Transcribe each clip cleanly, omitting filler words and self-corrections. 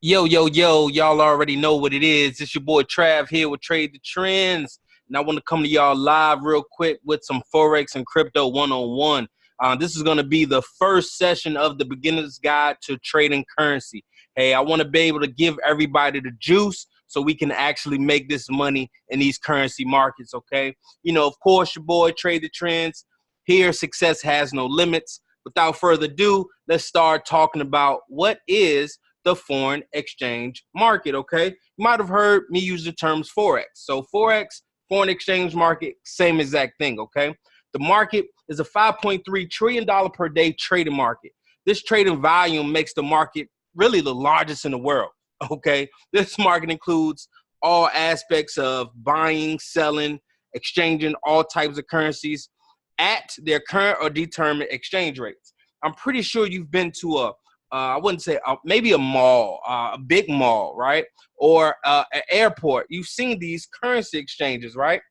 Yo, y'all already know what it is. It's your boy Trav here with Trade the Trends. And I want to come to y'all live real quick with some Forex and Crypto 101. This is going to be the first session of the beginner's guide to trading currency. Hey, I want to be able to give everybody the juice so we can actually make this money in these currency markets, okay? You know, of course, your boy Trade the Trends. Here, success has no limits. Without further ado, let's start talking about what is the foreign exchange market, okay? You might have heard me use the terms Forex. So Forex, foreign exchange market, same exact thing, okay? The market is a $5.3 trillion per day trading market. This trading volume makes the market really the largest in the world, okay? This market includes all aspects of buying, selling, exchanging all types of currencies at their current or determined exchange rates. I'm pretty sure you've been to I wouldn't say maybe a mall, a big mall, right? Or an airport. You've seen these currency exchanges, right?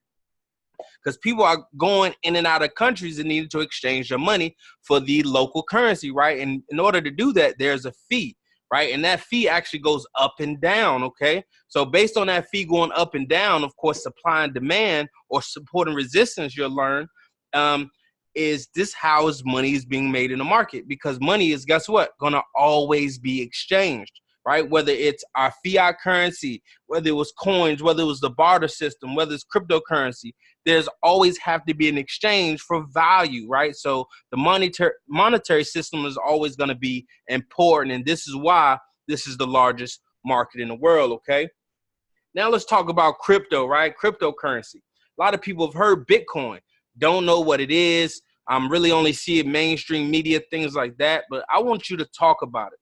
Because people are going in and out of countries and need to exchange their money for the local currency, right? And in order to do that, there's a fee, right? And that fee actually goes up and down, okay? So based on that fee going up and down, of course, supply and demand or support and resistance, you'll learn, is this how his money is being made in the market? Because money is, guess what, gonna always be exchanged, right? Whether it's our fiat currency, whether it was coins, whether it was the barter system, whether it's cryptocurrency, there's always have to be an exchange for value, right? So the monetary system is always gonna be important, and this is why this is the largest market in the world, okay? Now let's talk about crypto, right? Cryptocurrency. A lot of people have heard Bitcoin, don't know what it is. I'm really only seeing mainstream media, things like that, but I want you to talk about it.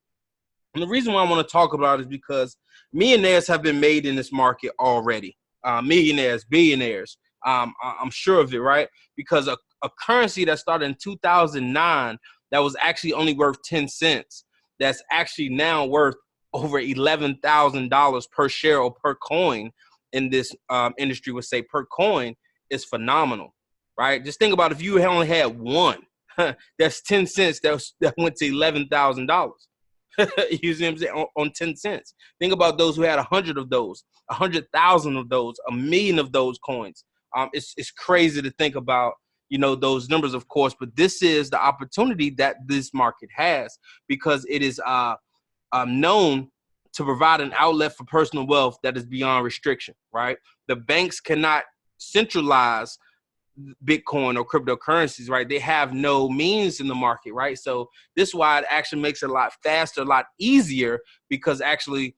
And the reason why I want to talk about it is because millionaires have been made in this market already. Millionaires, billionaires. I'm sure of it, right? Because a currency that started in 2009 that was actually only worth 10 cents, that's actually now worth over $11,000 per share or per coin in this industry would say per coin is phenomenal. Right? Just think about if you only had one, that's 10 cents that went to $11,000. You see what I'm saying? On 10 cents. Think about those who had 100 of those, 100,000 of those, a million of those coins. It's crazy to think about, you know, those numbers, of course, but this is the opportunity that this market has because it is known to provide an outlet for personal wealth that is beyond restriction, right? The banks cannot centralize Bitcoin or cryptocurrencies, right? They have no means in the market, right? So this is why it actually makes it a lot faster, a lot easier, because actually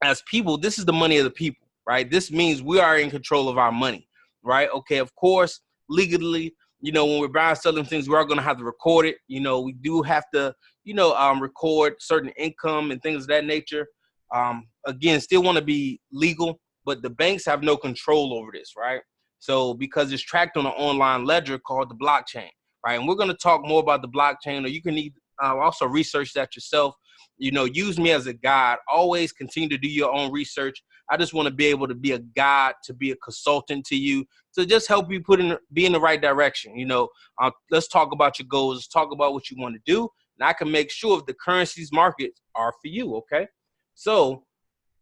as people, this is the money of the people, right? This means we are in control of our money, right? Okay, of course, legally, you know, when we're buying selling things, we are going to have to record it. You know, we do have to, you know, record certain income and things of that nature. Again, still want to be legal, but the banks have no control over this, right? So because it's tracked on an online ledger called the blockchain, right? And we're going to talk more about the blockchain, or you can also research that yourself. You know, use me as a guide. Always continue to do your own research. I just want to be able to be a guide, to be a consultant to you, to just help you be in the right direction. You know, let's talk about your goals. Let's talk about what you want to do, and I can make sure if the currencies markets are for you. Okay, so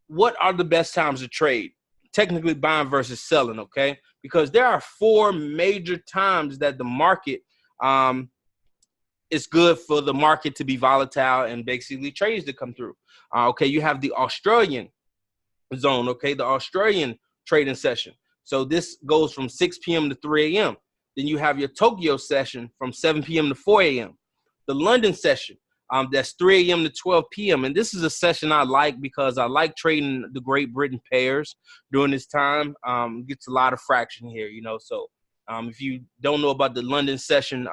what are the best times to trade? Technically buying versus selling, okay? Because there are four major times that the market is good for the market to be volatile and basically trades to come through. Okay, you have the Australian zone, okay, the Australian trading session. So this goes from 6 p.m. to 3 a.m. Then you have your Tokyo session from 7 p.m. to 4 a.m. The London session, that's 3 a.m. to 12 p.m. And this is a session I like because I like trading the Great Britain pairs during this time. Gets a lot of fraction here, you know. So if you don't know about the London session,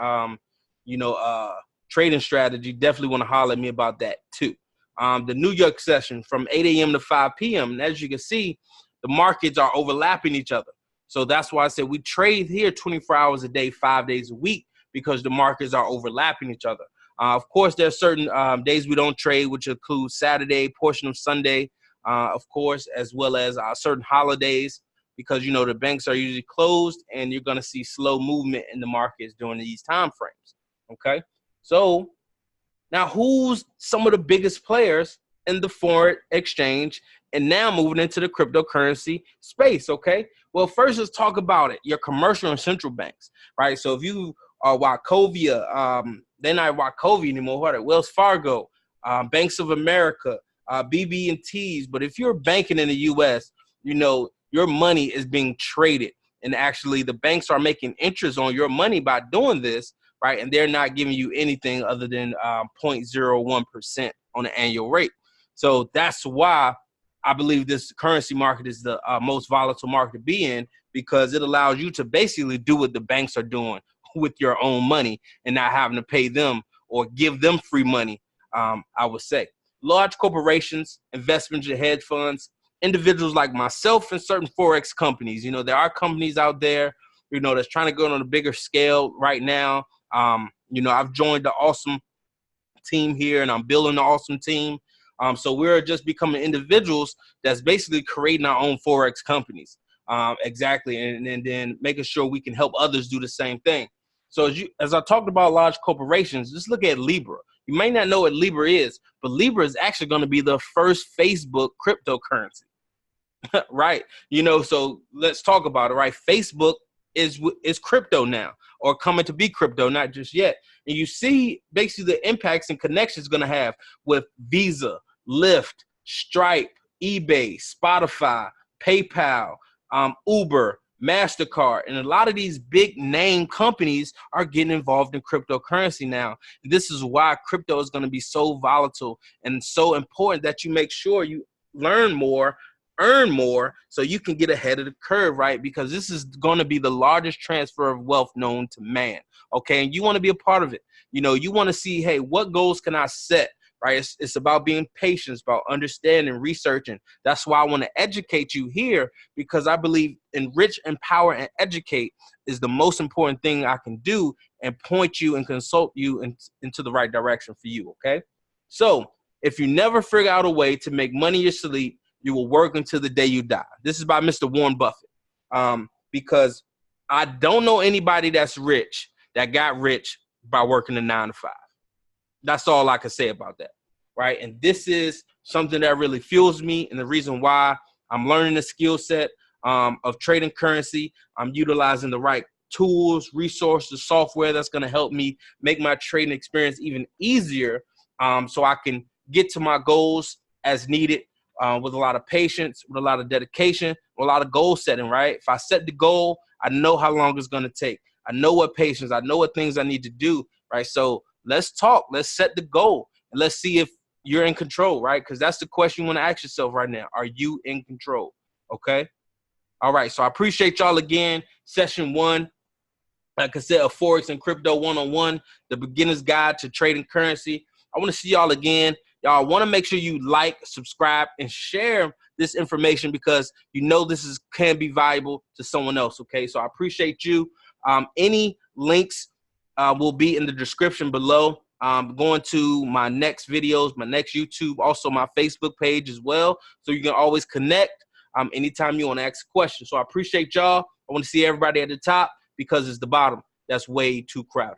you know, trading strategy, definitely want to holler at me about that too. The New York session from 8 a.m. to 5 p.m. And as you can see, the markets are overlapping each other. So that's why I said we trade here 24 hours a day, 5 days a week, because the markets are overlapping each other. Of course, there are certain days we don't trade, which include Saturday, portion of Sunday, of course, as well as certain holidays, because, you know, the banks are usually closed and you're going to see slow movement in the markets during these time frames. Okay, so now who's some of the biggest players in the foreign exchange and now moving into the cryptocurrency space, okay? Well, first let's talk about it. Your commercial and central banks, right? So if you are Wachovia, they're not Wachovia anymore, what are they? Wells Fargo, Banks of America, BB&Ts. But if you're banking in the U.S., you know, your money is being traded. And actually the banks are making interest on your money by doing this, right? And they're not giving you anything other than 0.01% on an annual rate. So that's why I believe this currency market is the most volatile market to be in, because it allows you to basically do what the banks are doing with your own money and not having to pay them or give them free money, I would say. Large corporations, investments and hedge funds, individuals like myself and certain Forex companies. You know, there are companies out there, you know, that's trying to go on a bigger scale right now. You know, I've joined the awesome team here and I'm building an awesome team. So we're just becoming individuals that's basically creating our own Forex companies. Exactly. And then making sure we can help others do the same thing. So as I talked about large corporations, just look at Libra. You may not know what Libra is, but Libra is actually going to be the first Facebook cryptocurrency. Right. You know, so let's talk about it, right? Facebook is crypto now, or coming to be crypto, not just yet. And you see basically the impacts and connections going to have with Visa, Lyft, Stripe, eBay, Spotify, PayPal, Uber, MasterCard, and a lot of these big name companies are getting involved in cryptocurrency now. This is why crypto is going to be so volatile and so important that you make sure you learn more, earn more, so you can get ahead of the curve, right? Because this is going to be the largest transfer of wealth known to man, okay? And you want to be a part of it. You know, you want to see, hey, what goals can I set, right? It's about being patient, it's about understanding, researching. That's why I want to educate you here, because I believe enrich, empower, and educate is the most important thing I can do, and point you and consult you into the right direction for you, okay? So if you never figure out a way to make money in your sleep, you will work until the day you die. This is by Mr. Warren Buffett. Because I don't know anybody that's rich that got rich by working a 9 to 5. That's all I can say about that, right? And this is something that really fuels me, and the reason why I'm learning the skill set of trading currency. I'm utilizing the right tools, resources, software that's going to help me make my trading experience even easier, so I can get to my goals as needed. With a lot of patience, with a lot of dedication, with a lot of goal setting, right? If I set the goal, I know how long it's going to take. I know what patience, I know what things I need to do, right? So let's talk, let's set the goal, and let's see if you're in control, right? Because that's the question you want to ask yourself right now. Are you in control? Okay. All right. So I appreciate y'all again. Session 1, like I said, of Forex and Crypto 101, the beginner's guide to trading currency. I want to see y'all again. Y'all want to make sure you like, subscribe, and share this information, because you know this can be valuable to someone else, okay? So I appreciate you. Any links will be in the description below. Going to my next videos, my next YouTube, also my Facebook page as well, so you can always connect anytime you want to ask a question. So I appreciate y'all. I want to see everybody at the top, because it's the bottom that's way too crowded.